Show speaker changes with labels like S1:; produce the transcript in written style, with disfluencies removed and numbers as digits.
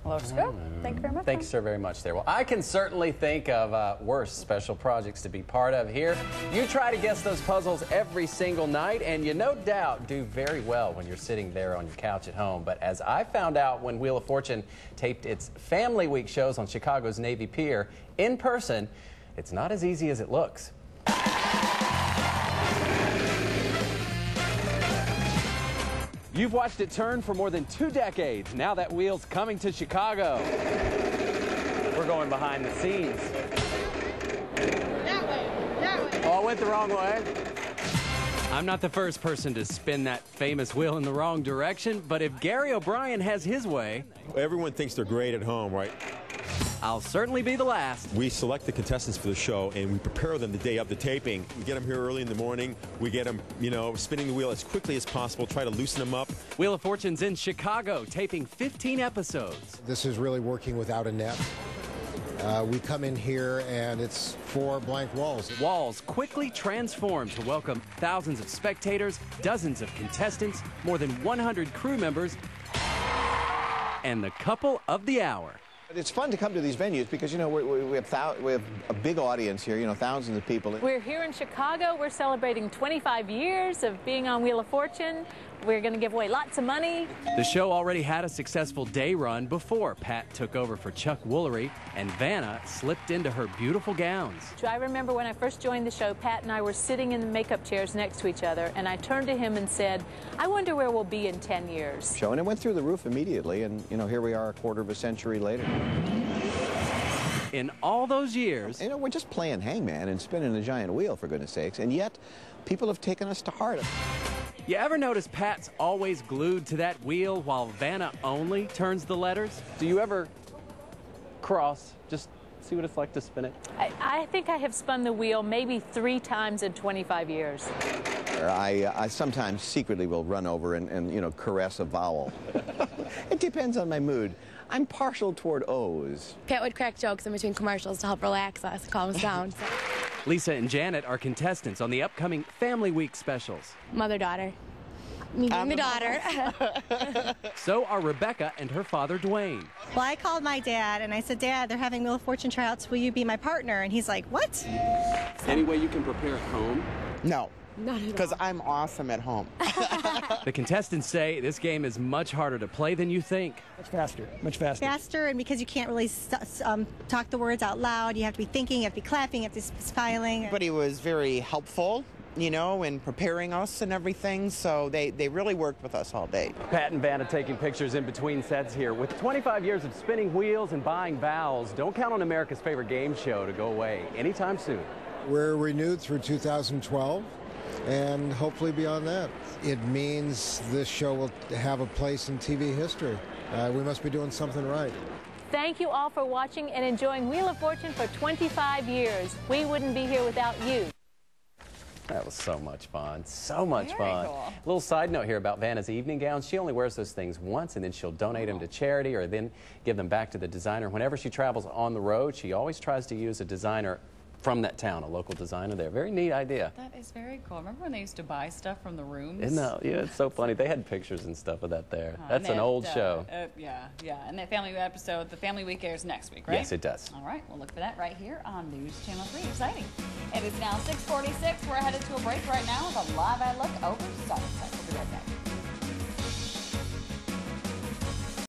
S1: Looks good. Thank you very much.
S2: Thank you so very much there. Well, I can certainly think of worse special projects to be part of here. You try to guess those puzzles every single night, and you no doubt do very well when you're sitting there on your couch at home. But as I found out when Wheel of Fortune taped its Family Week shows on Chicago's Navy Pier in person, it's not as easy as it looks. You've watched it turn for more than 2 decades. Now that wheel's coming to Chicago. We're going behind the scenes.
S3: That way.
S2: Oh, I went the wrong way. I'm not the first person to spin that famous wheel in the wrong direction, but if Gary O'Brien has his way...
S4: Everyone thinks they're great at home, right?
S2: I'll certainly be the last.
S4: We select the contestants for the show, and we prepare them the day of the taping. We get them here early in the morning. We get them, spinning the wheel as quickly as possible, try to loosen them up.
S2: Wheel of Fortune's in Chicago, taping 15 episodes.
S5: This is really working without a net. We come in here, and it's 4 blank walls.
S2: Walls quickly transform to welcome thousands of spectators, dozens of contestants, more than 100 crew members, and the couple of the hour.
S6: It's fun to come to these venues because, we have a big audience here, thousands of people.
S1: We're here in Chicago. We're celebrating 25 years of being on Wheel of Fortune. We're going to give away lots of money.
S2: The show already had a successful day run before Pat took over for Chuck Woolery and Vanna slipped into her beautiful gowns.
S1: I remember when I first joined the show, Pat and I were sitting in the makeup chairs next to each other, and I turned to him and said, I wonder where we'll be in 10 years.
S6: And it went through the roof immediately, and, here we are a quarter of a century later.
S2: In all those years...
S6: we're just playing hangman and spinning a giant wheel, for goodness sakes, and yet people have taken us to heart.
S2: You ever notice Pat's always glued to that wheel while Vanna only turns the letters? Do you ever cross, just see what it's like to spin it?
S1: I think I have spun the wheel maybe 3 times in 25 years.
S6: I sometimes secretly will run over and caress a vowel. It depends on my mood. I'm partial toward O's.
S7: Pat would crack jokes in between commercials to help relax us, calm us down.
S2: Lisa and Janet are contestants on the upcoming Family Week specials.
S7: Mother-daughter. Me being the daughter.
S2: So are Rebecca and her father, Dwayne.
S8: Well, I called my dad, and I said, Dad, they're having Wheel of Fortune tryouts. Will you be my partner? And he's like, what?
S2: Any way you can prepare at home?
S9: No. Because I'm awesome at home.
S2: The contestants say this game is much harder to play than you think.
S10: Much faster, much faster.
S8: Faster, and because you can't really talk the words out loud, you have to be thinking, you have to be clapping, you have to be smiling.
S9: But he was very helpful, in preparing us and everything, so they really worked with us all day.
S2: Pat and Vanna taking pictures in between sets here. With 25 years of spinning wheels and buying vowels, don't count on America's favorite game show to go away anytime soon.
S5: We're renewed through 2012. And hopefully beyond that. It means this show will have a place in TV history. We must be doing something right.
S1: Thank you all for watching and enjoying Wheel of Fortune for 25 years. We wouldn't be here without you.
S2: That was so much fun. So much fun.
S1: Cool.
S2: A little side note here about Vanna's evening gowns. She only wears those things once, and then she'll donate them to charity or then give them back to the designer. Whenever she travels on the road, she always tries to use a designer from that town, a local designer there. Very neat idea.
S11: That is very cool. Remember when they used to buy stuff from the rooms?
S2: Isn't that, yeah, it's so funny. They had pictures and stuff of that there. That's an old show.
S11: Yeah. And that family episode, the Family Week airs next week, right?
S2: Yes, it does.
S11: All right, we'll look for that right here on News Channel 3. Exciting. It is now 6:46. We're headed to a break right now with a live eye look over Sunset. We'll be right back.